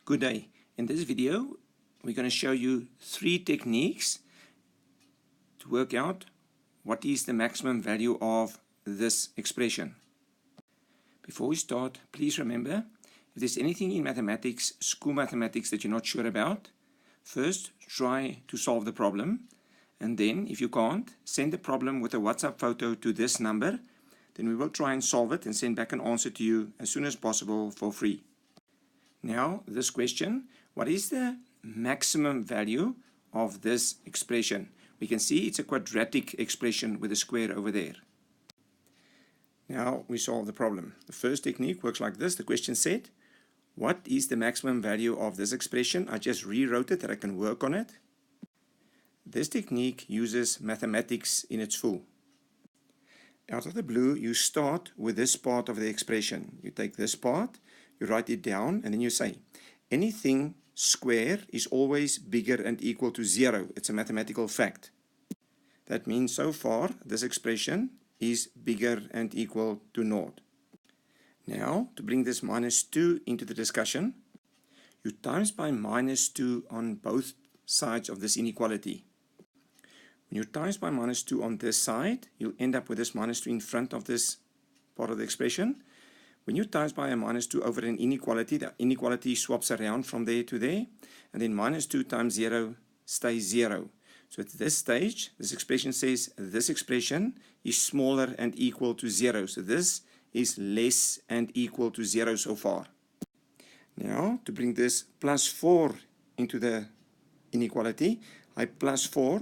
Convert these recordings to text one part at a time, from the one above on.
Good day. In this video, we're going to show you 3 techniques to work out what is the maximum value of this expression. Before we start, please remember, if there's anything in mathematics, school mathematics that you're not sure about, first try to solve the problem, and then if you can't, send the problem with a WhatsApp photo to this number. Then we will try and solve it and send back an answer to you as soon as possible for free. Now, this question, what is the maximum value of this expression? We can see it's a quadratic expression with a square over there. Now we solve the problem. The first technique works like this. The question said, what is the maximum value of this expression? I just rewrote it that I can work on it. This technique uses mathematics in its full. Out of the blue, you start with this part of the expression. You take this part, you write it down, and then you say, anything square is always bigger and equal to 0. It's a mathematical fact. That means so far, this expression is bigger and equal to 0. Now, to bring this minus 2 into the discussion, you times by minus 2 on both sides of this inequality. When you times by minus 2 on this side, you'll end up with this minus 2 in front of this part of the expression. When you times by a minus 2 over an inequality, the inequality swaps around from there to there, and then minus 2 times 0 stays 0. So at this stage, this expression says this expression is smaller and equal to 0. So this is less and equal to 0 so far. Now, to bring this plus 4 into the inequality, I plus 4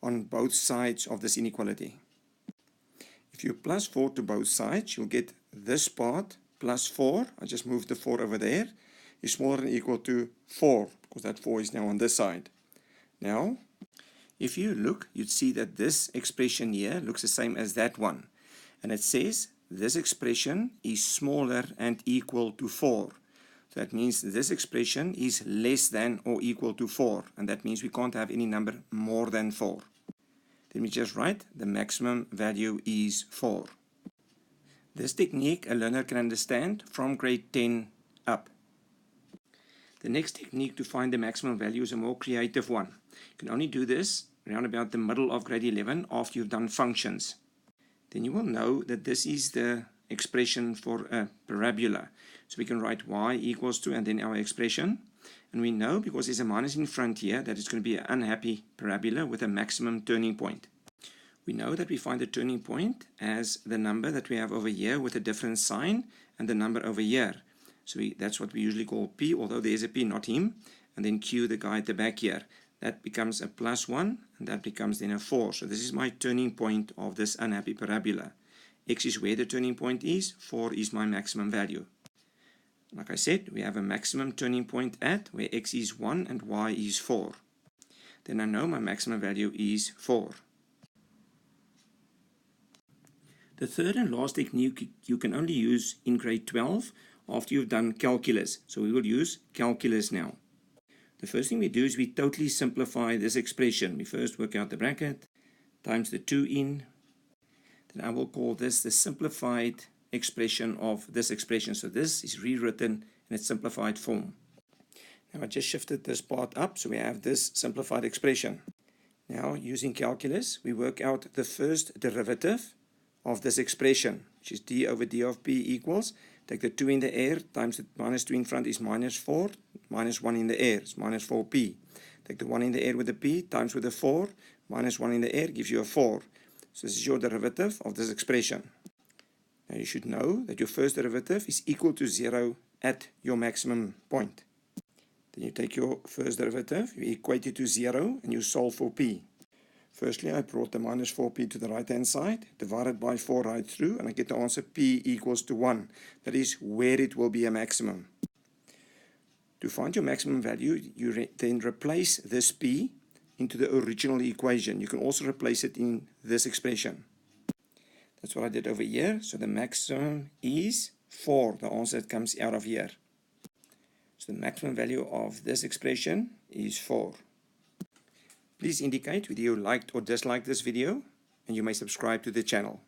on both sides of this inequality. If you plus 4 to both sides, you'll get this part plus 4, I just moved the 4 over there, is smaller than or equal to 4, because that 4 is now on this side. Now, if you look, you'd see that this expression here looks the same as that one. And it says this expression is smaller and equal to 4. So that means this expression is less than or equal to 4. And that means we can't have any number more than 4. Then we just write the maximum value is 4. This technique a learner can understand from grade 10 up. The next technique to find the maximum value is a more creative one. You can only do this around about the middle of grade 11 after you've done functions. Then you will know that this is the expression for a parabola. So we can write y equals to and then our expression. And we know because there's a minus in front here that it's going to be an unhappy parabola with a maximum turning point. We know that we find the turning point as the number that we have over here with a different sign and the number over here. So that's what we usually call P, although there's a P, not him. And then Q, the guy at the back here. That becomes a plus 1 and that becomes then a 4. So this is my turning point of this unhappy parabola. X is where the turning point is, 4 is my maximum value. Like I said, we have a maximum turning point at where X is 1 and Y is 4. Then I know my maximum value is 4. The third and last technique you can only use in grade 12 after you've done calculus. So we will use calculus now. The first thing we do is we totally simplify this expression. We first work out the bracket, times the 2 in. Then I will call this the simplified expression of this expression. So this is rewritten in its simplified form. Now I just shifted this part up, so we have this simplified expression. Now using calculus, we work out the first derivative of this expression, which is d over d of p equals, take the 2 in the air times the minus 2 in front is minus 4, minus 1 in the air is minus 4p. Take the 1 in the air with the p times with the 4, minus 1 in the air gives you a 4. So this is your derivative of this expression. Now you should know that your first derivative is equal to 0 at your maximum point. Then you take your first derivative, you equate it to 0 and you solve for p. Firstly, I brought the minus 4p to the right hand side, divided by 4 right through, and I get the answer p equals to 1. That is where it will be a maximum. To find your maximum value, you then replace this p into the original equation. You can also replace it in this expression. That's what I did over here. So the maximum is 4, the answer that comes out of here. So the maximum value of this expression is 4. Please indicate whether you liked or disliked this video, and you may subscribe to the channel.